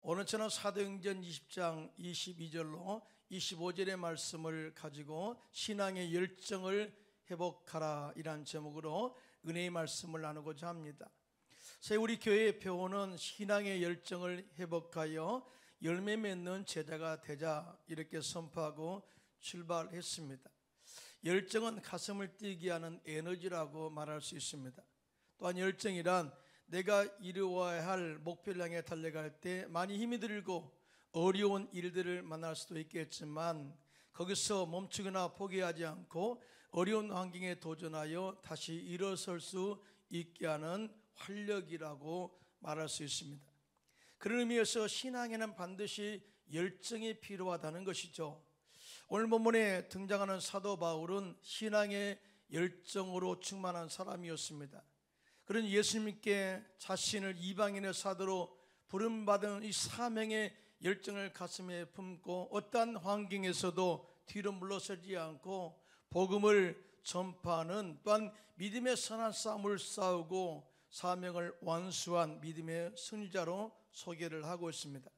오늘 저는 사도행전 20장 22절로 25절의 말씀을 가지고 신앙의 열정을 회복하라 이란 제목으로 은혜의 말씀을 나누고자 합니다. 우리 교회의 표어는 신앙의 열정을 회복하여 열매 맺는 제자가 되자 이렇게 선포하고 출발했습니다. 열정은 가슴을 뛰게 하는 에너지라고 말할 수 있습니다. 또한 열정이란 내가 이루어야 할 목표를 향해 달려갈 때 많이 힘이 들고 어려운 일들을 만날 수도 있겠지만 거기서 멈추거나 포기하지 않고 어려운 환경에 도전하여 다시 일어설 수 있게 하는 활력이라고 말할 수 있습니다. 그런 의미에서 신앙에는 반드시 열정이 필요하다는 것이죠. 오늘 본문에 등장하는 사도 바울은 신앙의 열정으로 충만한 사람이었습니다. 그런 예수님께 자신을 이방인의 사도로 부름받은 이 사명의 열정을 가슴에 품고 어떠한 환경에서도 뒤로 물러서지 않고 복음을 전파하는, 또한 믿음의 선한 싸움을 싸우고 사명을 완수한 믿음의 승리자로 소개를 하고 있습니다.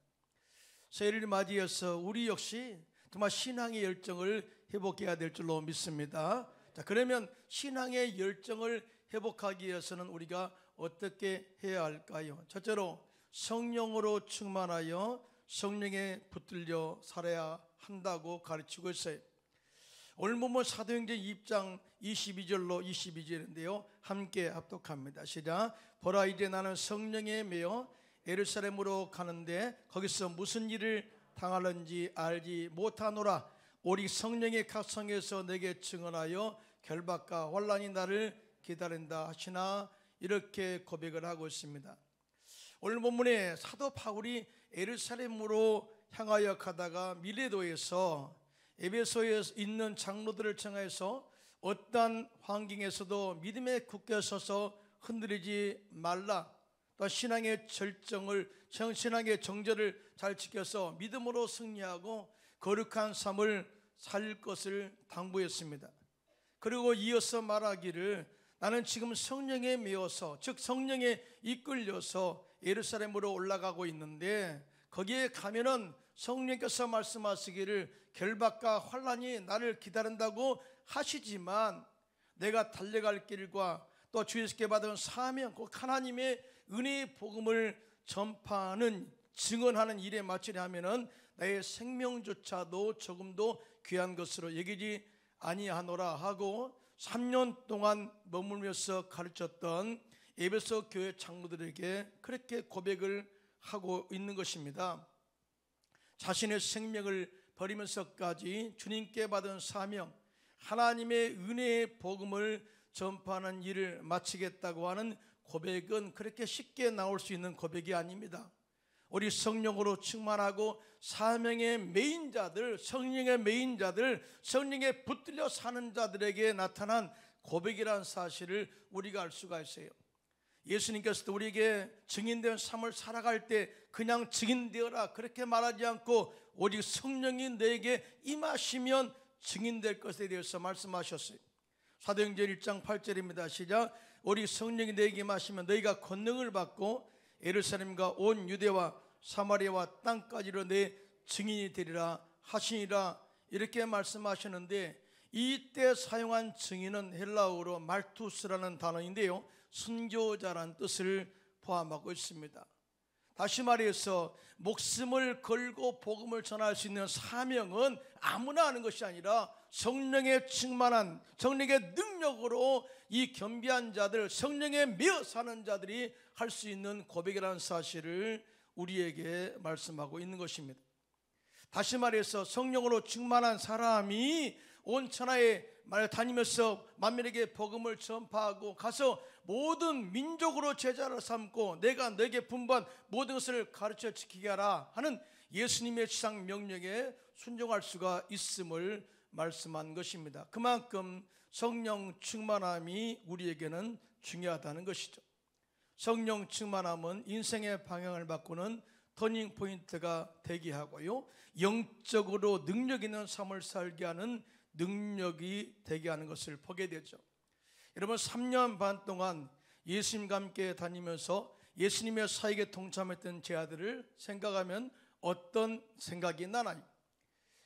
새해를 맞이해서 우리 역시 정말 신앙의 열정을 회복해야 될 줄로 믿습니다. 자, 그러면 신앙의 열정을 회복하기 위해서는 우리가 어떻게 해야 할까요? 첫째로 성령으로 충만하여 성령에 붙들려 살아야 한다고 가르치고 있어요. 오늘 본문 사도행전 2장 22절로 22절인데요 함께 합독합니다. 시작. 보라, 이제 나는 성령에 매여 예루살렘으로 가는데 거기서 무슨 일을 당하는지 알지 못하노라. 오직 성령의 각성에서 내게 증언하여 결박과 환난이 나를 기다린다 하시나, 이렇게 고백을 하고 있습니다. 오늘 본문에 사도 바울이 예루살렘으로 향하여 가다가 밀레도에서 에베소에 있는 장로들을 청하여서 어떠한 환경에서도 믿음에 굳게 서서 흔들리지 말라, 또 신앙의 신앙의 정절을 잘 지켜서 믿음으로 승리하고 거룩한 삶을 살 것을 당부했습니다. 그리고 이어서 말하기를 나는 지금 성령에 매여서, 즉 성령에 이끌려서 예루살렘으로 올라가고 있는데 거기에 가면은 성령께서 말씀하시기를 결박과 환난이 나를 기다린다고 하시지만 내가 달려갈 길과 또 주님께 받은 사명, 곧 하나님의 은혜의 복음을 전파하는, 증언하는 일에 마치려 하면은 나의 생명조차도 조금도 귀한 것으로 여기지 아니하노라 하고 3년 동안 머물면서 가르쳤던 에베소 교회 장로들에게 그렇게 고백을 하고 있는 것입니다. 자신의 생명을 버리면서까지 주님께 받은 사명, 하나님의 은혜의 복음을 전파하는 일을 마치겠다고 하는 고백은 그렇게 쉽게 나올 수 있는 고백이 아닙니다. 우리 성령으로 충만하고 사명의 메인자들, 성령의 메인자들, 성령에 붙들려 사는 자들에게 나타난 고백이라는 사실을 우리가 알 수가 있어요. 예수님께서도 우리에게 증인된 삶을 살아갈 때 그냥 증인되어라 그렇게 말하지 않고 오직 성령이 너에게 임하시면 증인될 것에 대해서 말씀하셨어요. 사도행전 1장 8절입니다. 시작. 오직 성령이 너에게 임하시면 너희가 권능을 받고 예루살렘과 온 유대와 사마리아와 땅까지로 내 증인이 되리라 하시니라, 이렇게 말씀하셨는데 이때 사용한 증인은 헬라어로 말투스라는 단어인데요 순교자라는 뜻을 포함하고 있습니다. 다시 말해서 목숨을 걸고 복음을 전할 수 있는 사명은 아무나 하는 것이 아니라 성령에 충만한, 성령의 능력으로 이 겸비한 자들, 성령에 매어 사는 자들이 할 수 있는 고백이라는 사실을 우리에게 말씀하고 있는 것입니다. 다시 말해서 성령으로 충만한 사람이 온 천하에 다니면서 만민에게 복음을 전파하고 가서 모든 민족으로 제자를 삼고 내가 너에게 분부한 모든 것을 가르쳐 지키게 하라 하는 예수님의 지상 명령에 순종할 수가 있음을 말씀한 것입니다. 그만큼 성령 충만함이 우리에게는 중요하다는 것이죠. 성령 충만함은 인생의 방향을 바꾸는 터닝 포인트가 되게 하고요 영적으로 능력 있는 삶을 살게 하는 능력이 되게 하는 것을 보게 되죠. 여러분 3년 반 동안 예수님과 함께 다니면서 예수님의 사역에 동참했던 제 아들을 생각하면 어떤 생각이 나나요?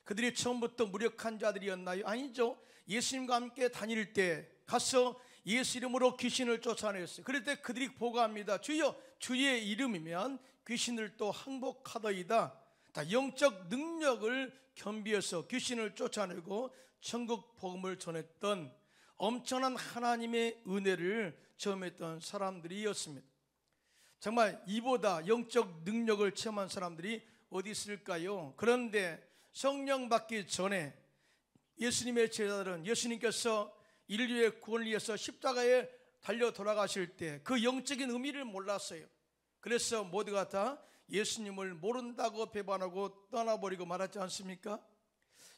그들이 처음부터 무력한 자들이었나요? 아니죠. 예수님과 함께 다닐 때 가서 예수 이름으로 귀신을 쫓아냈어요. 그럴 때 그들이 보고합니다. 주여, 주의 이름이면 귀신을 또 항복하더이다. 다 영적 능력을 겸비해서 귀신을 쫓아내고 천국 복음을 전했던 엄청난 하나님의 은혜를 체험했던 사람들이었습니다. 정말 이보다 영적 능력을 체험한 사람들이 어디 있을까요? 그런데 성령 받기 전에 예수님의 제자들은 예수님께서 인류의 구원을 위해서 십자가에 달려 돌아가실 때 그 영적인 의미를 몰랐어요. 그래서 모두가 다 예수님을 모른다고 배반하고 떠나버리고 말았지 않습니까?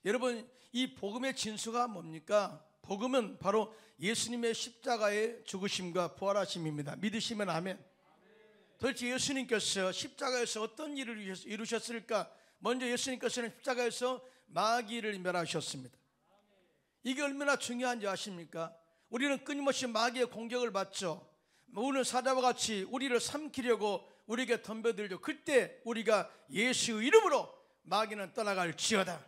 여러분, 이 복음의 진수가 뭡니까? 복음은 바로 예수님의 십자가의 죽으심과 부활하심입니다. 믿으시면 아멘. 도대체 예수님께서 십자가에서 어떤 일을 이루셨을까? 먼저 예수님께서는 십자가에서 마귀를 멸하셨습니다. 이게 얼마나 중요한지 아십니까? 우리는 끊임없이 마귀의 공격을 받죠. 오늘 사자와 같이 우리를 삼키려고 우리에게 덤벼들죠. 그때 우리가 예수 이름으로 마귀는 떠나갈지어다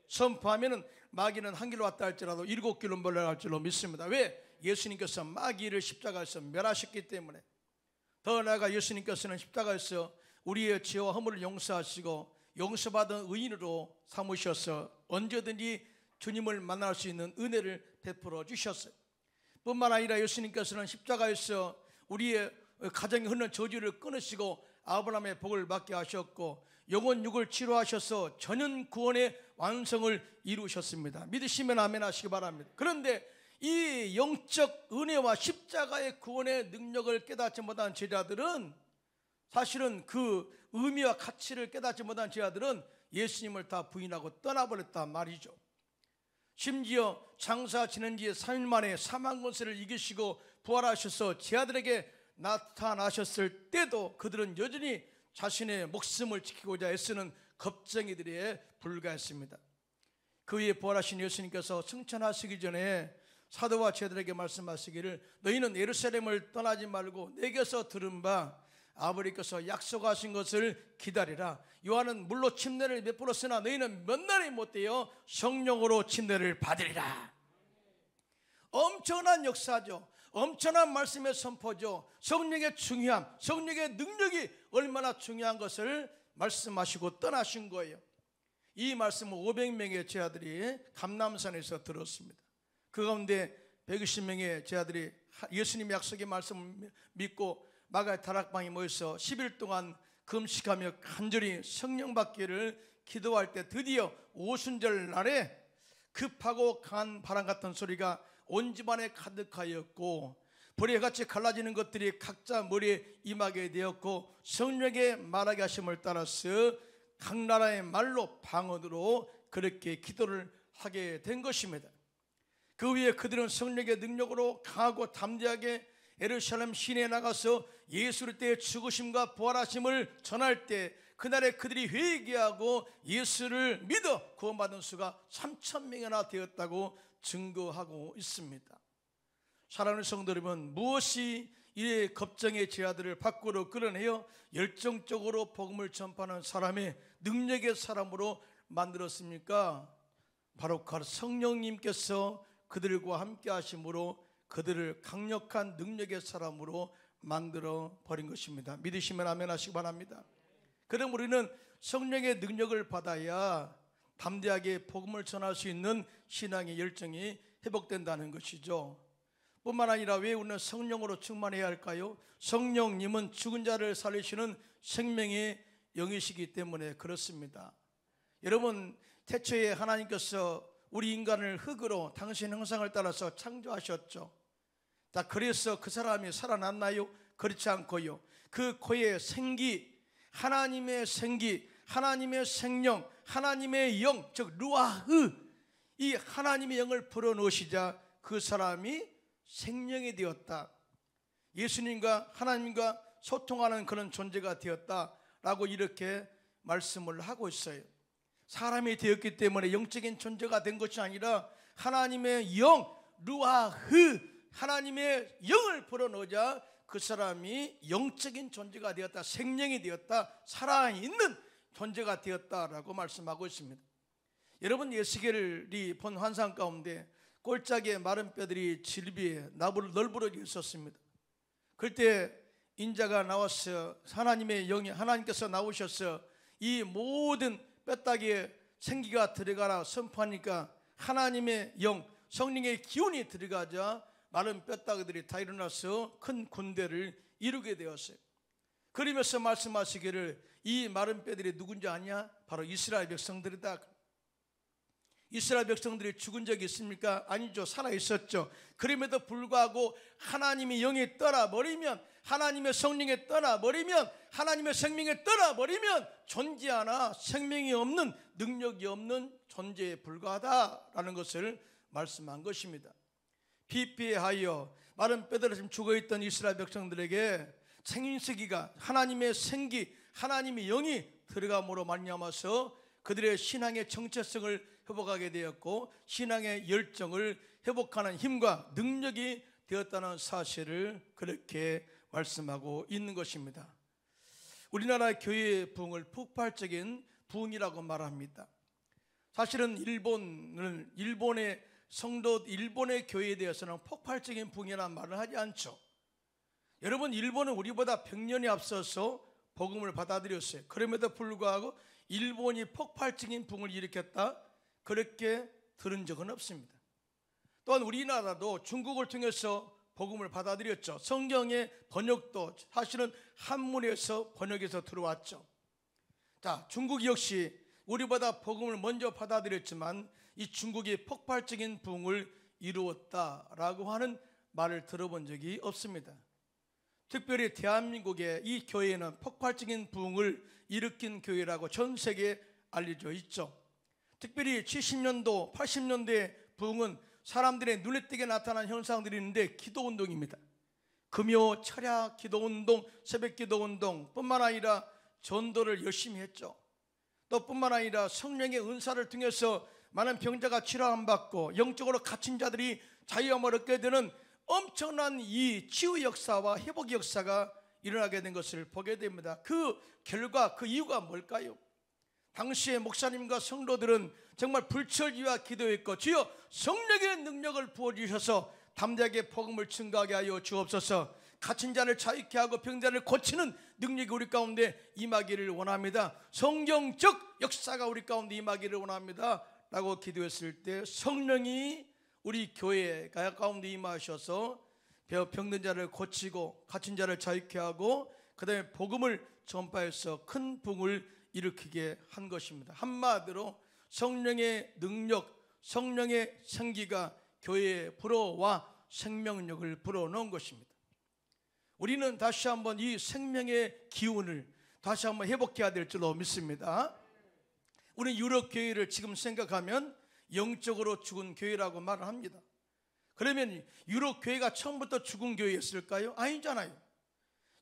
선포하면은 마귀는 한 길로 왔다 할지라도 7길로 몰려갈 줄로 믿습니다. 왜? 예수님께서 마귀를 십자가에서 멸하셨기 때문에. 더 나아가 예수님께서는 십자가에서 우리의 죄와 허물을 용서하시고 용서받은 의인으로 삼으셔서 언제든지 주님을 만날 수 있는 은혜를 베풀어 주셨어요. 뿐만 아니라 예수님께서는 십자가에서 우리의 가정에 흐르는 저주를 끊으시고 아브라함의 복을 받게 하셨고 영혼 육을 치료하셔서 전연 구원의 완성을 이루셨습니다. 믿으시면 아멘 하시기 바랍니다. 그런데 이 영적 은혜와 십자가의 구원의 능력을 깨닫지 못한 제자들은, 사실은 그 의미와 가치를 깨닫지 못한 제자들은 예수님을 다 부인하고 떠나버렸단 말이죠. 심지어 장사 지낸 지 3일 만에 사망 권세를 이기시고 부활하셔서 제자들에게 나타나셨을 때도 그들은 여전히 자신의 목숨을 지키고자 애쓰는 겁쟁이들에 불과했습니다. 그 위에 부활하신 예수님께서 승천하시기 전에 사도와 제자들에게 말씀하시기를 너희는 예루살렘을 떠나지 말고 내게서 들은 바 아버지께서 약속하신 것을 기다리라. 요한은 물로 침례를 베풀었으나 너희는 몇 날이 못되어 성령으로 침례를 받으리라. 엄청난 역사죠. 엄청난 말씀의 선포죠. 성령의 중요함, 성령의 능력이 얼마나 중요한 것을 말씀하시고 떠나신 거예요. 이 말씀을 500명의 제자들이 감람산에서 들었습니다. 그 가운데 120명의 제자들이 예수님의 약속의 말씀을 믿고 마가의 다락방에 모여서 10일 동안 금식하며 간절히 성령 받기를 기도할 때 드디어 오순절 날에 급하고 강한 바람 같은 소리가 온 집안에 가득하였고 불의 같이 갈라지는 것들이 각자 머리에 임하게 되었고 성령의 말하게 하심을 따라서 각 나라의 말로 방언으로 그렇게 기도를 하게 된 것입니다. 그 위에 그들은 성령의 능력으로 강하고 담대하게 예루살렘 시내에 나가서 예수 그리스도의 죽으심과 부활하심을 전할 때 그날에 그들이 회개하고 예수를 믿어 구원받은 수가 3,000명이나 되었다고 증거하고 있습니다. 사랑하는 성도 여러분, 무엇이 이 겁쟁의 제자들을 밖으로 끌어내어 열정적으로 복음을 전파하는 사람의 능력의 사람으로 만들었습니까? 바로 그 성령님께서 그들과 함께 하심으로 그들을 강력한 능력의 사람으로 만들어 버린 것입니다. 믿으시면 아멘 하시기 바랍니다. 그럼 우리는 성령의 능력을 받아야 담대하게 복음을 전할 수 있는 신앙의 열정이 회복된다는 것이죠. 뿐만 아니라 왜 우리는 성령으로 충만해야 할까요? 성령님은 죽은 자를 살리시는 생명의 영이시기 때문에 그렇습니다. 여러분, 태초에 하나님께서 우리 인간을 흙으로 당신 형상을 따라서 창조하셨죠. 자, 그래서 그 사람이 살아났나요? 그렇지 않고요. 그 코에 생기, 하나님의 생기, 하나님의 생명, 하나님의 영, 즉 루아흐, 이 하나님의 영을 불어넣으시자 그 사람이 생명이 되었다. 예수님과 하나님과 소통하는 그런 존재가 되었다라고 이렇게 말씀을 하고 있어요. 사람이 되었기 때문에 영적인 존재가 된 것이 아니라 하나님의 영, 루아흐, 하나님의 영을 불어넣자 그 사람이 영적인 존재가 되었다, 생명이 되었다, 살아있는 존재가 되었다라고 말씀하고 있습니다. 여러분, 예수겔이 본 환상 가운데 꼴짝에 마른 뼈들이 질비에 널브러져 있었습니다. 그때 인자가 나와서 하나님의 영이, 하나님께서 나오셔서 이 모든 뼈다귀에 생기가 들어가라 선포하니까 하나님의 영, 성령의 기운이 들어가자 마른 뼈다귀들이 다 일어나서 큰 군대를 이루게 되었어요. 그러면서 말씀하시기를 이 마른 뼈들이 누군지 아냐? 바로 이스라엘 백성들이다. 이스라엘 백성들이 죽은 적이 있습니까? 아니죠. 살아있었죠. 그럼에도 불구하고 하나님의 영이 떠나버리면, 하나님의 성령이 떠나버리면, 하나님의 생명이 떠나버리면 존재하나 생명이 없는, 능력이 없는 존재에 불과하다라는 것을 말씀한 것입니다. 피폐하여 마른 뼈들이 지금 죽어있던 이스라엘 백성들에게 생인세기가, 하나님의 생기, 하나님의 영이 들어감으로 말미암아서 그들의 신앙의 정체성을 회복하게 되었고 신앙의 열정을 회복하는 힘과 능력이 되었다는 사실을 그렇게 말씀하고 있는 것입니다. 우리나라 교회의 부흥을 폭발적인 부흥이라고 말합니다. 사실은 일본의 성도, 일본의 교회에 대해서는 폭발적인 부흥이라는 말을 하지 않죠. 여러분, 일본은 우리보다 100년이 앞서서 복음을 받아들였어요. 그럼에도 불구하고 일본이 폭발적인 부흥을 일으켰다, 그렇게 들은 적은 없습니다. 또한 우리나라도 중국을 통해서 복음을 받아들였죠. 성경의 번역도 사실은 한문에서 번역해서 들어왔죠. 자, 중국 역시 우리보다 복음을 먼저 받아들였지만 이 중국이 폭발적인 부흥을 이루었다라고 하는 말을 들어본 적이 없습니다. 특별히 대한민국의 이 교회는 폭발적인 부흥을 일으킨 교회라고 전 세계에 알려져 있죠. 특별히 70년도, 80년대 부흥은 사람들의 눈에 띄게 나타난 현상들이 있는데 기도운동입니다. 금요, 철야, 기도운동, 새벽 기도운동 뿐만 아니라 전도를 열심히 했죠. 또 뿐만 아니라 성령의 은사를 통해서 많은 병자가 치료함 받고 영적으로 갇힌 자들이 자유함을 얻게 되는 엄청난 이 치유 역사와 회복 역사가 일어나게 된 것을 보게 됩니다. 그 결과, 그 이유가 뭘까요? 당시의 목사님과 성도들은 정말 불철주야 기도했고 주여 성령의 능력을 부어주셔서 담대하게 복음을 증거하게 하여 주옵소서. 갇힌 자를 자유케 하고 병자를 고치는 능력이 우리 가운데 임하기를 원합니다. 성경적 역사가 우리 가운데 임하기를 원합니다 라고 기도했을 때 성령이 우리 교회 가운데 임하셔서 병든 자를 고치고 갇힌 자를 자유케 하고 그 다음에 복음을 전파해서 큰 부흥을 일으키게 한 것입니다. 한마디로 성령의 능력, 성령의 생기가 교회에 불어와 생명력을 불어넣은 것입니다. 우리는 다시 한번 이 생명의 기운을 다시 한번 회복해야 될 줄로 믿습니다. 우리 유럽 교회를 지금 생각하면 영적으로 죽은 교회라고 말을 합니다. 그러면 유럽 교회가 처음부터 죽은 교회였을까요? 아니잖아요.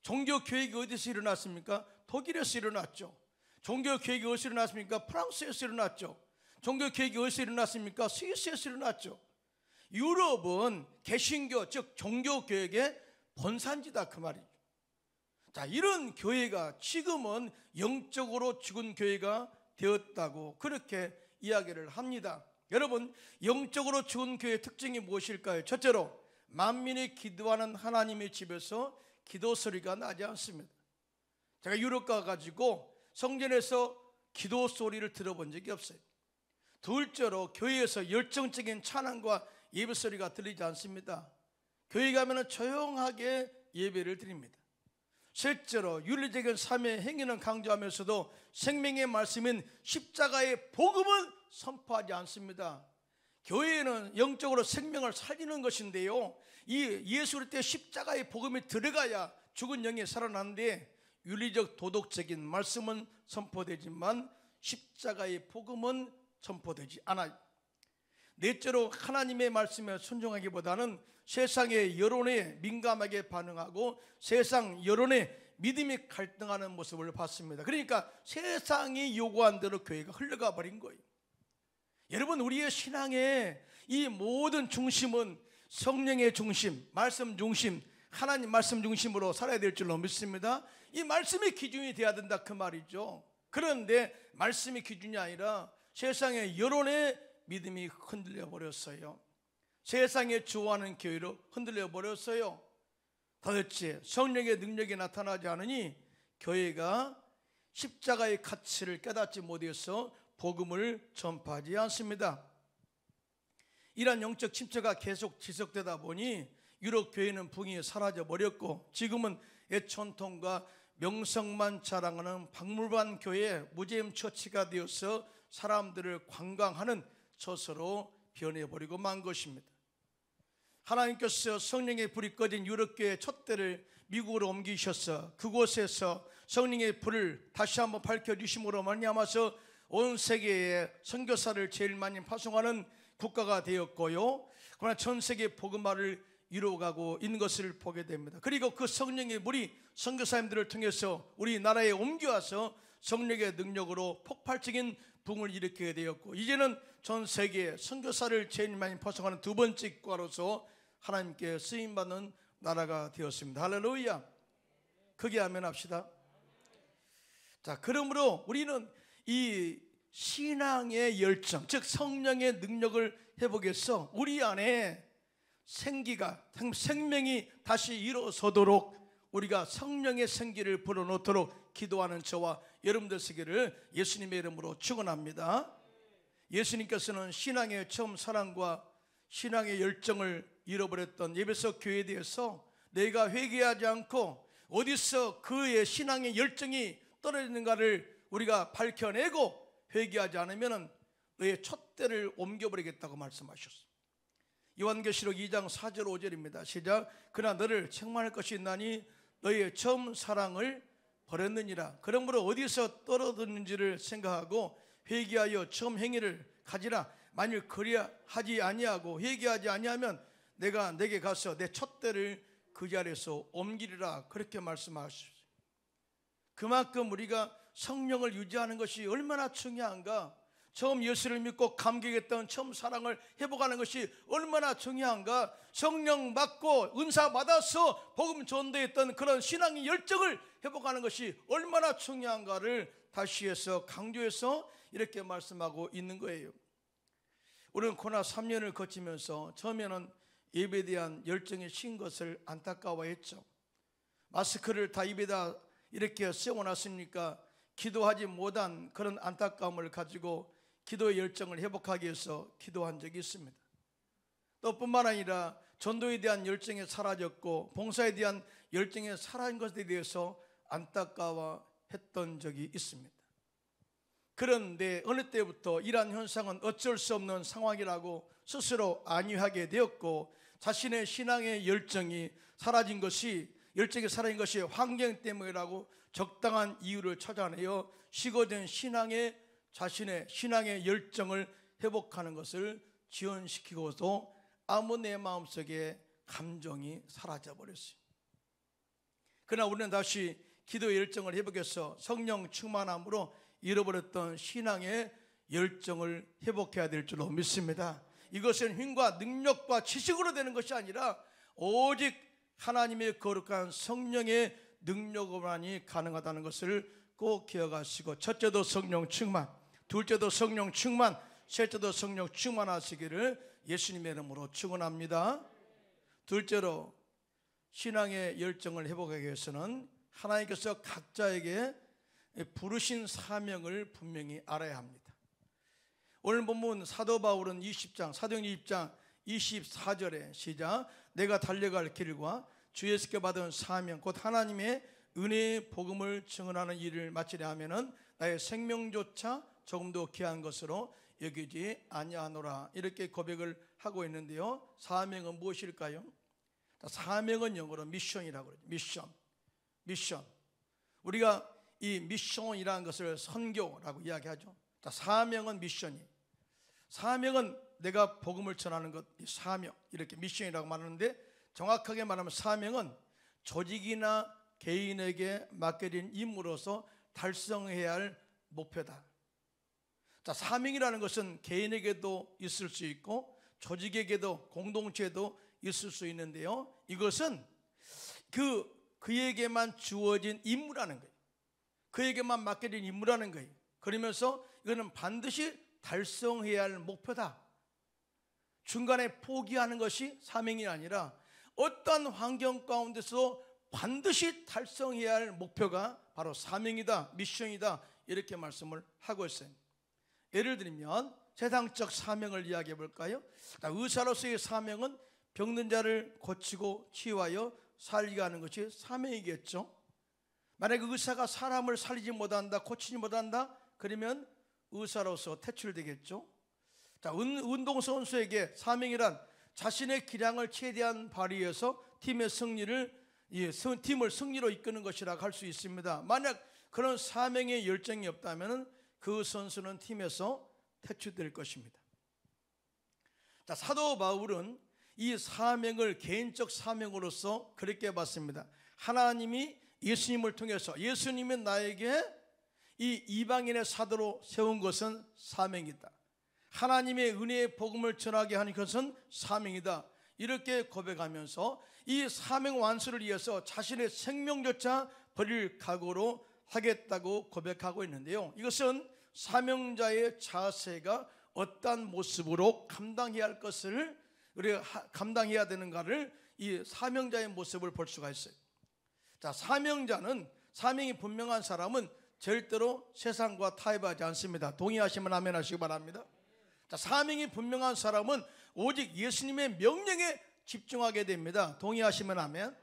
종교 교회가 어디서 일어났습니까? 독일에서 일어났죠. 종교 교회가 어디서 일어났습니까? 프랑스에서 일어났죠. 종교 교회가 어디서 일어났습니까? 스위스에서 일어났죠. 유럽은 개신교, 즉 종교 교회의 본산지다 그 말이죠. 자, 이런 교회가 지금은 영적으로 죽은 교회가 되었다고 그렇게 이야기를 합니다. 여러분, 영적으로 죽은 교회의 특징이 무엇일까요? 첫째로 만민이 기도하는 하나님의 집에서 기도 소리가 나지 않습니다. 제가 유럽 가가지고 성전에서 기도 소리를 들어본 적이 없어요. 둘째로 교회에서 열정적인 찬양과 예배 소리가 들리지 않습니다. 교회 가면 조용하게 예배를 드립니다. 셋째로 윤리적인 삶의 행위는 강조하면서도 생명의 말씀인 십자가의 복음은 선포하지 않습니다. 교회는 영적으로 생명을 살리는 것인데요, 이 예수 그리스도의 십자가의 복음이 들어가야 죽은 영이 살아나는데 윤리적 도덕적인 말씀은 선포되지만 십자가의 복음은 선포되지 않아요. 넷째로 하나님의 말씀에 순종하기보다는 세상의 여론에 민감하게 반응하고 세상 여론에 믿음이 갈등하는 모습을 봤습니다. 그러니까 세상이 요구한 대로 교회가 흘러가 버린 거예요. 여러분, 우리의 신앙의 이 모든 중심은 성령의 중심, 말씀 중심, 하나님 말씀 중심으로 살아야 될 줄로 믿습니다. 이 말씀이 기준이 돼야 된다 그 말이죠. 그런데 말씀이 기준이 아니라 세상의 여론의 믿음이 흔들려 버렸어요. 세상에 좋아하는 교회로 흔들려 버렸어요. 도대체 성령의 능력이 나타나지 않으니 교회가 십자가의 가치를 깨닫지 못해서 복음을 전파하지 않습니다. 이러한 영적 침체가 계속 지속되다 보니 유럽 교회는 붕이 사라져 버렸고 지금은 옛 전통과 명성만 자랑하는 박물관 교회 무제임 처치가 되어서 사람들을 관광하는 처소로 변해버리고 만 것입니다. 하나님께서 성령의 불이 꺼진 유럽교회의 촛대를 미국으로 옮기셔서 그곳에서 성령의 불을 다시 한번 밝혀주심으로 말미암아서 온 세계에 선교사를 제일 많이 파송하는 국가가 되었고요, 그러나 전 세계 복음화를 이루어가고 있는 것을 보게 됩니다. 그리고 그 성령의 물이 선교사님들을 통해서 우리나라에 옮겨와서 성령의 능력으로 폭발적인 붕을 일으키게 되었고, 이제는 전 세계에 선교사를 제일 많이 파송하는 두 번째 국가로서 하나님께 쓰임받는 나라가 되었습니다. 할렐루야. 크게 아멘 합시다. 자, 그러므로 우리는 이 신앙의 열정, 즉 성령의 능력을 회복해서 우리 안에 생명이 다시 일어서도록 우리가 성령의 생기를 불어넣도록 기도하는 저와 여러분들 되기를 예수님의 이름으로 축원합니다. 예수님께서는 신앙의 처음 사랑과 신앙의 열정을 잃어버렸던 에베소 교회에 대해서 내가 회개하지 않고 어디서 그의 신앙의 열정이 떨어지는가를 우리가 밝혀내고 회개하지 않으면 너의 촛대를 옮겨버리겠다고 말씀하셨습니다. 요한계시록 2장 4절 5절입니다. 시작. 그러나 너를 책망할 것이 있나니 너의 처음 사랑을 버렸느니라. 그러므로 어디서 떨어졌는지를 생각하고 회개하여 처음 행위를 가지라. 만일 그리하지 아니하고 회개하지 아니하면 내가 내게 가서 내 촛대를 그 자리에서 옮기리라. 그렇게 말씀하셨습니다. 그만큼 우리가 성령을 유지하는 것이 얼마나 중요한가, 처음 예수를 믿고 감격했던 처음 사랑을 회복하는 것이 얼마나 중요한가, 성령 받고 은사 받아서 복음 전도했던 그런 신앙의 열정을 회복하는 것이 얼마나 중요한가를 다시 해서 강조해서 이렇게 말씀하고 있는 거예요. 우리는 고난 3년을 거치면서 처음에는 예배에 대한 열정이 신 것을 안타까워했죠. 마스크를 다 입에다 이렇게 세워놨으니까 기도하지 못한 그런 안타까움을 가지고 기도의 열정을 회복하기 위해서 기도한 적이 있습니다. 또 뿐만 아니라 전도에 대한 열정이 사라졌고 봉사에 대한 열정이 사라진 것에 대해서 안타까워했던 적이 있습니다. 그런데 어느 때부터 이러한 현상은 어쩔 수 없는 상황이라고 스스로 안위하게 되었고, 자신의 신앙의 열정이 사라진 것이 환경 때문이라고 적당한 이유를 찾아내어 식어진 자신의 신앙의 열정을 회복하는 것을 지연시키고도 아무 내 마음속에 감정이 사라져버렸어요. 그러나 우리는 다시 기도의 열정을 회복해서 성령 충만함으로 잃어버렸던 신앙의 열정을 회복해야 될 줄로 믿습니다. 이것은 힘과 능력과 지식으로 되는 것이 아니라 오직 하나님의 거룩한 성령의 능력으로만이 가능하다는 것을 꼭 기억하시고, 첫째도 성령 충만, 둘째도 성령 충만, 셋째도 성령 충만하시기를 예수님의 이름으로 축원합니다. 둘째로 신앙의 열정을 회복하기 위해서는 하나님께서 각자에게 부르신 사명을 분명히 알아야 합니다. 오늘 본문 사도 바울은 사도행전 20장 24절에 시작. 내가 달려갈 길과 주 예수께 받은 사명 곧 하나님의 은혜의 복음을 증언하는 일을 마치려 하면은 나의 생명조차 조금도 귀한 것으로 여기지 아니하노라. 이렇게 고백을 하고 있는데요, 사명은 무엇일까요? 사명은 영어로 미션이라고 그러죠. 미션. 우리가 이 미션이라는 것을 선교라고 이야기하죠. 사명은 미션이. 사명은 내가 복음을 전하는 것, 이 사명, 이렇게 미션이라고 말하는데, 정확하게 말하면 사명은 조직이나 개인에게 맡겨진 임무로서 달성해야 할 목표다. 사명이라는 것은 개인에게도 있을 수 있고 조직에게도 공동체에도 있을 수 있는데요, 이것은 그에게만 주어진 임무라는 거예요. 그에게만 맡겨진 임무라는 거예요. 그러면서 이거는 반드시 달성해야 할 목표다. 중간에 포기하는 것이 사명이 아니라 어떤 환경 가운데서 반드시 달성해야 할 목표가 바로 사명이다, 미션이다, 이렇게 말씀을 하고 있어요. 예를 들면 세상적 사명을 이야기해 볼까요? 의사로서의 사명은 병든 자를 고치고 치유하여 살게 하는 것이 사명이겠죠. 만약에 의사가 사람을 살리지 못한다, 고치지 못한다, 그러면 의사로서 퇴출되겠죠. 운동선수에게 사명이란 자신의 기량을 최대한 발휘해서 팀을 승리로 이끄는 것이라고 할 수 있습니다. 만약 그런 사명의 열정이 없다면 그 선수는 팀에서 퇴출될 것입니다. 사도 바울은 이 사명을 개인적 사명으로서 그렇게 봤습니다. 하나님이 예수님을 통해서, 예수님이 나에게 이 이방인의 사도로 세운 것은 사명이다. 하나님의 은혜의 복음을 전하게 하는 것은 사명이다. 이렇게 고백하면서 이 사명 완수를 위해서 자신의 생명조차 버릴 각오로 하겠다고 고백하고 있는데요, 이것은 사명자의 자세가 어떤 모습으로 감당해야 할 것을 우리가 감당해야 되는가를 이 사명자의 모습을 볼 수가 있어요. 사명자는, 사명이 분명한 사람은 절대로 세상과 타협하지 않습니다. 동의하시면 아멘 하시기 바랍니다. 사명이 분명한 사람은 오직 예수님의 명령에 집중하게 됩니다. 동의하시면 아멘.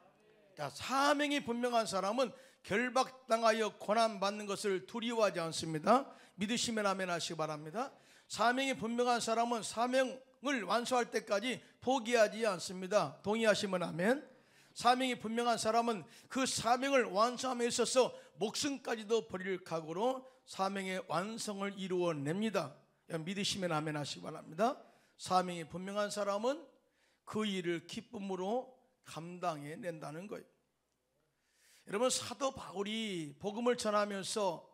사명이 분명한 사람은 결박당하여 고난받는 것을 두려워하지 않습니다. 믿으시면 아멘 하시기 바랍니다. 사명이 분명한 사람은 사명을 완수할 때까지 포기하지 않습니다. 동의하시면 아멘. 사명이 분명한 사람은 그 사명을 완수함에 있어서 목숨까지도 버릴 각오로 사명의 완성을 이루어냅니다. 믿으시면 아멘 하시기 바랍니다. 사명이 분명한 사람은 그 일을 기쁨으로 감당해낸다는 거예요. 여러분, 사도 바울이 복음을 전하면서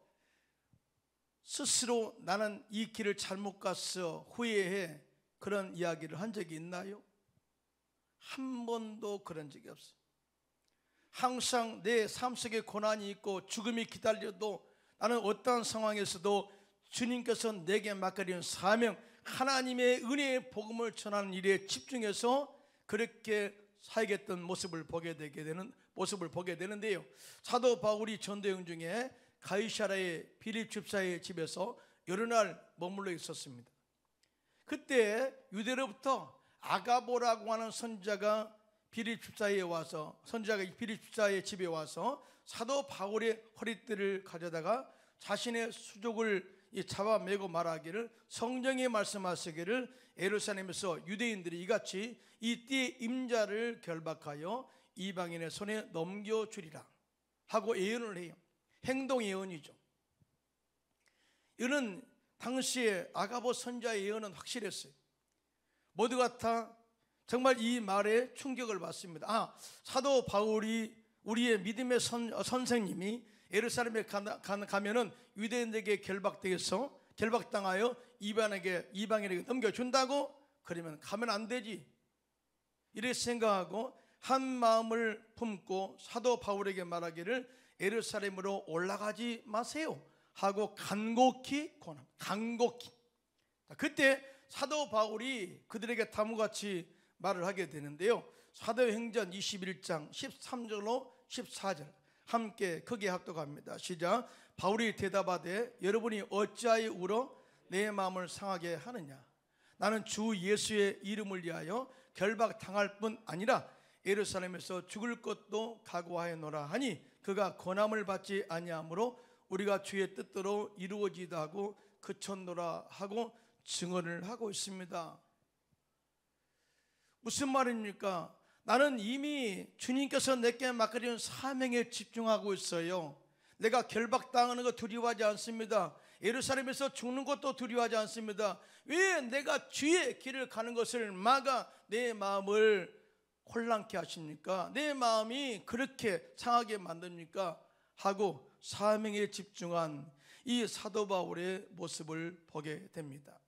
스스로 나는 이 길을 잘못 갔어, 후회해, 그런 이야기를 한 적이 있나요? 한 번도 그런 적이 없어요. 항상 내 삶 속에 고난이 있고 죽음이 기다려도 나는 어떠한 상황에서도 주님께서 내게 맡겨진 사명, 하나님의 은혜의 복음을 전하는 일에 집중해서 그렇게 살겠던 모습을 보게 되는데요, 사도 바울이 전도여행 중에 가이사랴의 빌립 집사의 집에서 여러 날 머물러 있었습니다. 그때 유대로부터 아가보라고 하는 선지자가 빌립 집사의 집에 와서 사도 바울의 허리띠를 가져다가 자신의 수족을 잡아매고 말하기를, 성경에 말씀하시기를 예루살렘에서 유대인들이 이같이 이 띠의 임자를 결박하여 이방인의 손에 넘겨주리라 하고 예언을 해요. 행동 예언이죠. 이는 당시에 아가보 선지자의 예언은 확실했어요. 모두가 다 정말 이 말에 충격을 받습니다. 사도 바울이, 우리의 믿음의 선생님이 예루살렘에 가면은 유대인에게 결박당하여 이방인에게 넘겨준다고? 그러면 가면 안 되지, 이렇게 생각하고 한 마음을 품고 사도 바울에게 말하기를 예루살렘으로 올라가지 마세요 하고 간곡히 권합니다. 간곡히. 그때 사도 바울이 그들에게 다음같이 말을 하게 되는데요, 사도행전 21장 13절로 14절 함께 크게 합독합니다. 시작. 바울이 대답하되 여러분이 어찌하여 울어 내 마음을 상하게 하느냐? 나는 주 예수의 이름을 위하여 결박당할 뿐 아니라 예루살렘에서 죽을 것도 각오하였노라 하니 그가 권함을 받지 아니하므로 우리가 주의 뜻대로 이루어지다 하고 그쳤노라 하고 증언을 하고 있습니다. 무슨 말입니까? 나는 이미 주님께서 내게 맡겨진 사명에 집중하고 있어요. 내가 결박당하는 거 두려워하지 않습니다. 예루살렘에서 죽는 것도 두려워하지 않습니다. 왜 내가 주의 길을 가는 것을 막아 내 마음을 혼란케 하십니까? 내 마음이 그렇게 상하게 만듭니까? 하고 사명에 집중한 이 사도 바울의 모습을 보게 됩니다.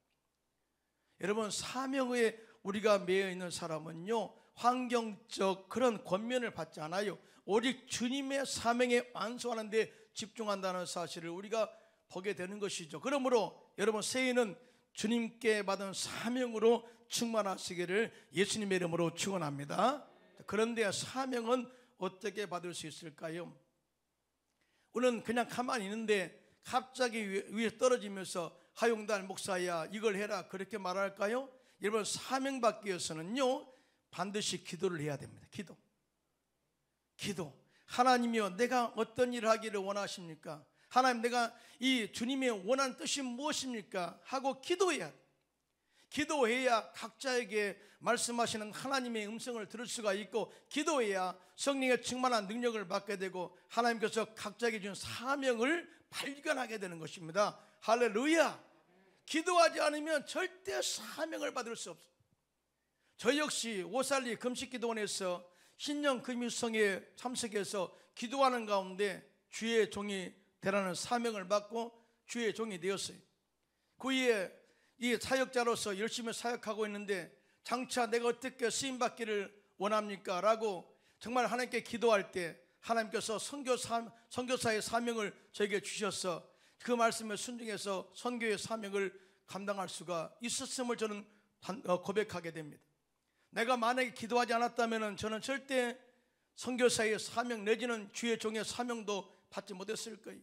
여러분, 사명에 우리가 매여 있는 사람은요, 환경적 그런 권면을 받지 않아요. 오직 주님의 사명에 완수하는 데 집중한다는 사실을 우리가 보게 되는 것이죠. 그러므로 여러분 새해는 주님께 받은 사명으로 충만하시기를 예수님의 이름으로 축원합니다. 그런데 사명은 어떻게 받을 수 있을까요? 우리는 그냥 가만히 있는데 갑자기 위에 떨어지면서 하용달 목사야 이걸 해라 그렇게 말할까요? 여러분 사명 받기 위해서는요 반드시 기도를 해야 됩니다. 기도. 하나님이여 내가 어떤 일을 하기를 원하십니까? 하나님 내가 이 주님의 원하는 뜻이 무엇입니까? 하고 기도해야 돼. 기도해야 각자에게 말씀하시는 하나님의 음성을 들을 수가 있고 기도해야 성령의 충만한 능력을 받게 되고 하나님께서 각자에게 준 사명을 발견하게 되는 것입니다. 할렐루야. 기도하지 않으면 절대 사명을 받을 수 없어요. 저 역시 오살리 금식기도원에서 신령 금유성에 참석해서 기도하는 가운데 주의 종이 되라는 사명을 받고 주의 종이 되었어요. 그 이에 이 사역자로서 열심히 사역하고 있는데 장차 내가 어떻게 쓰임받기를 원합니까? 라고 정말 하나님께 기도할 때 하나님께서 선교사의 사명을 저에게 주셔서 그 말씀에 순종해서 선교의 사명을 감당할 수가 있었음을 저는 고백하게 됩니다. 내가 만약에 기도하지 않았다면 저는 절대 선교사의 사명 내지는 주의 종의 사명도 받지 못했을 거예요.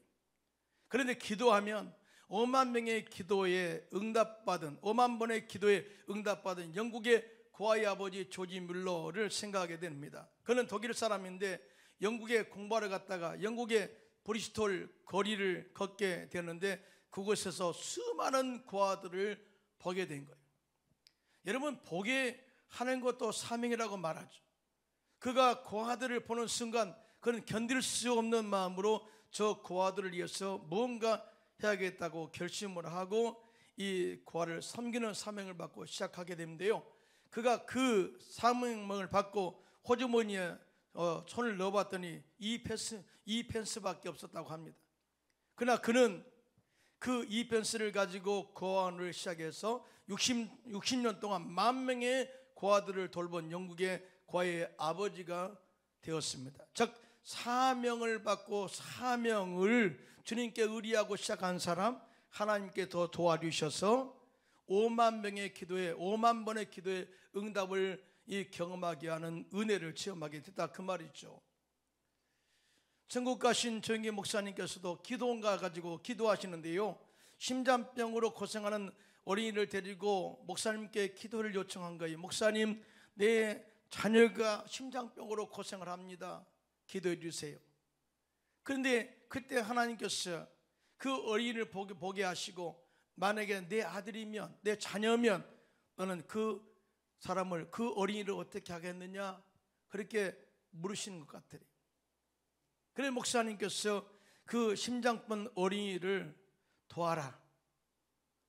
그런데 기도하면 5만 명의 기도에 응답받은 5만 번의 기도에 응답받은 영국의 고아의 아버지 조지 뮬러를 생각하게 됩니다. 그는 독일 사람인데 영국에 공부하러 갔다가 영국의 브리스톨 거리를 걷게 되는데 그곳에서 수많은 고아들을 보게 된 거예요. 여러분 보게 하는 것도 사명이라고 말하죠. 그가 고아들을 보는 순간 그는 견딜 수 없는 마음으로 저 고아들을 위해서 무언가 해야겠다고 결심을 하고 이 고아를 섬기는 사명을 받고 시작하게 되는데요. 그가 그 사명을 받고 호주머니에 손을 넣어봤더니 이 펜스밖에 없었다고 합니다. 그러나 그는 그 이 펜스를 가지고 고아원을 시작해서 60년 동안 10,000명의 고아들을 돌본 영국의 고아의 아버지가 되었습니다. 즉 사명을 받고 사명을 주님께 의리하고 시작한 사람 하나님께 더 도와주셔서 5만 명의 기도에 5만 번의 기도에 응답을 경험하게 하는 은혜를 체험하게 됐다 그 말이죠. 천국 가신 조영기 목사님께서도 기도원가 가지고 기도하시는데요. 심장병으로 고생하는 어린이를 데리고 목사님께 기도를 요청한 거예요. 목사님 내 자녀가 심장병으로 고생을 합니다. 기도해 주세요. 그런데 그때 하나님께서 그 어린이를 보게 하시고 만약에 내 아들이면 내 자녀면 너는 그 사람을 그 어린이를 어떻게 하겠느냐 그렇게 물으시는 것 같아요. 그래 목사님께서 그 심장병 어린이를 도와라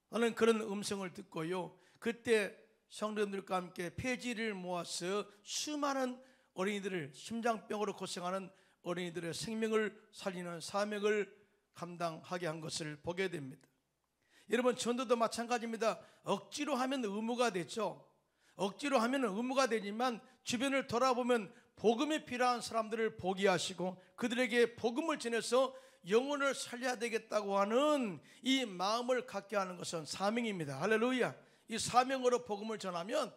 나는 그런 음성을 듣고요. 그때 성도들과 함께 폐지를 모아서 수많은 어린이들을 심장병으로 고생하는 어린이들의 생명을 살리는 사명을 감당하게 한 것을 보게 됩니다. 여러분 전도도 마찬가지입니다. 억지로 하면 의무가 되죠. 억지로 하면 의무가 되지만 주변을 돌아보면 복음이 필요한 사람들을 보게 하시고 그들에게 복음을 전해서 영혼을 살려야 되겠다고 하는 이 마음을 갖게 하는 것은 사명입니다. 할렐루야. 이 사명으로 복음을 전하면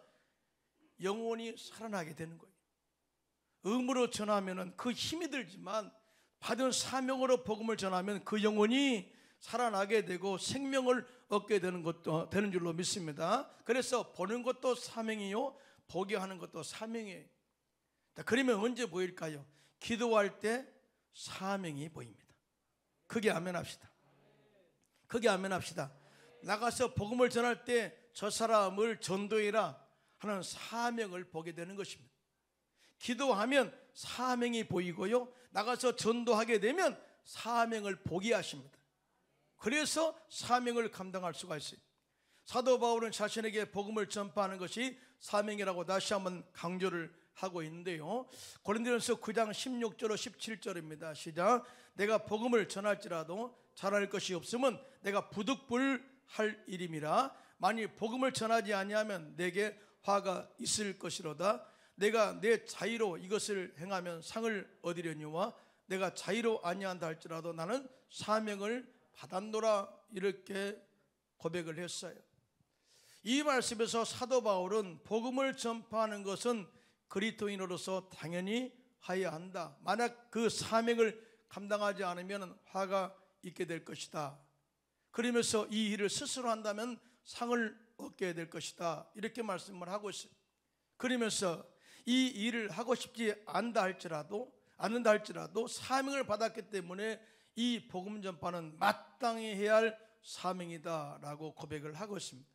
영혼이 살아나게 되는 거예요. 의무로 전하면 그 힘이 들지만 받은 사명으로 복음을 전하면 그 영혼이 살아나게 되고 생명을 얻게 되는 것도 되는 줄로 믿습니다. 그래서 보는 것도 사명이요 보게 하는 것도 사명이에요. 그러면 언제 보일까요? 기도할 때 사명이 보입니다. 크게 아멘합시다. 크게 아멘합시다. 나가서 복음을 전할 때 저 사람을 전도해라 하는 사명을 보게 되는 것입니다. 기도하면 사명이 보이고요. 나가서 전도하게 되면 사명을 보게 하십니다. 그래서 사명을 감당할 수가 있어요. 사도 바울은 자신에게 복음을 전파하는 것이 사명이라고 다시 한번 강조를 하고 있는데요. 고린도전서 9장 16절로 17절입니다. 시작. 내가 복음을 전할지라도 잘할 것이 없으면 내가 부득불할 일임이라. 만일 복음을 전하지 아니하면 내게 화가 있을 것이로다. 내가 내 자의로 이것을 행하면 상을 얻으려니와 내가 자의로 아니한다 할지라도 나는 사명을 받았노라, 이렇게 고백을 했어요. 이 말씀에서 사도 바울은 복음을 전파하는 것은 그리스도인으로서 당연히 해야 한다. 만약 그 사명을 감당하지 않으면 화가 있게 될 것이다. 그러면서 이 일을 스스로 한다면 상을 얻게 될 것이다, 이렇게 말씀을 하고 있어요. 그러면서 이 일을 하고 싶지 않는다 할지라도 사명을 받았기 때문에 이 복음 전파는 마땅히 해야 할 사명이다라고 고백을 하고 있습니다.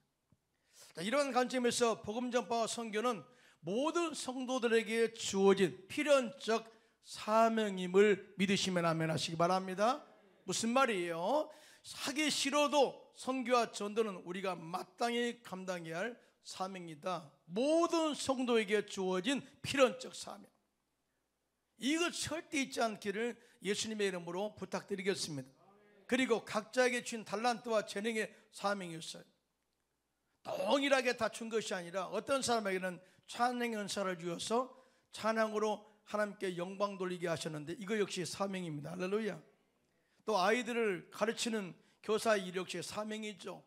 이런 관점에서 복음 전파와 선교는 모든 성도들에게 주어진 필연적 사명임을 믿으시면 아멘 하시기 바랍니다. 무슨 말이에요? 하기 싫어도 선교와 전도는 우리가 마땅히 감당해야 할 사명이다. 모든 성도에게 주어진 필연적 사명, 이거 절대 잊지 않기를 예수님의 이름으로 부탁드리겠습니다. 그리고 각자에게 주신 달란트와 재능의 사명이 있어요. 동일하게 다 준 것이 아니라 어떤 사람에게는 찬양의 은사를 주어서 찬양으로 하나님께 영광 돌리게 하셨는데 이거 역시 사명입니다. 할렐루야. 또 아이들을 가르치는 교사의 일 역시 사명이죠.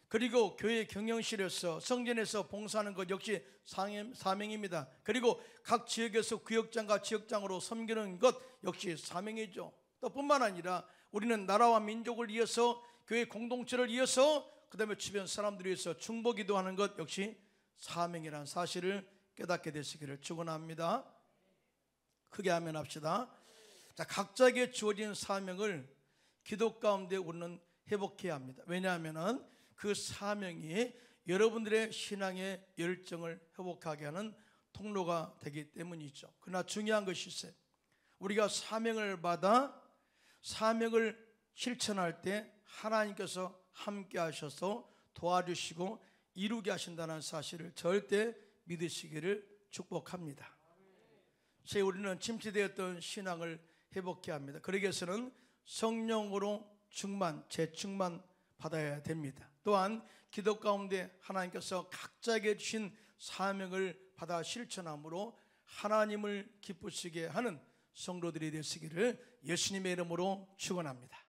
그리고 교회 경영실에서 성전에서 봉사하는 것 역시 사명입니다. 그리고 각 지역에서 구역장과 지역장으로 섬기는 것 역시 사명이죠. 또 뿐만 아니라 우리는 나라와 민족을 위해서, 교회 공동체를 위해서, 그 다음에 주변 사람들을 위해서 중보기도 하는 것 역시 사명이라는 사실을 깨닫게 되시기를 축원합니다. 크게 아멘 합시다. 자, 각자에게 주어진 사명을 기도 가운데 우리는 회복해야 합니다. 왜냐하면 그 사명이 여러분들의 신앙의 열정을 회복하게 하는 통로가 되기 때문이죠. 그러나 중요한 것이 있어요. 우리가 사명을 받아 사명을 실천할 때 하나님께서 함께 하셔서 도와주시고 이루게 하신다는 사실을 절대 믿으시기를 축복합니다. 제 우리는 침체되었던 신앙을 회복해야 합니다. 그러기 위해서는 성령으로 재충만 받아야 됩니다. 또한 기도 가운데 하나님께서 각자에게 주신 사명을 받아 실천함으로 하나님을 기쁘시게 하는 성도들이 되시기를 예수님의 이름으로 축원합니다.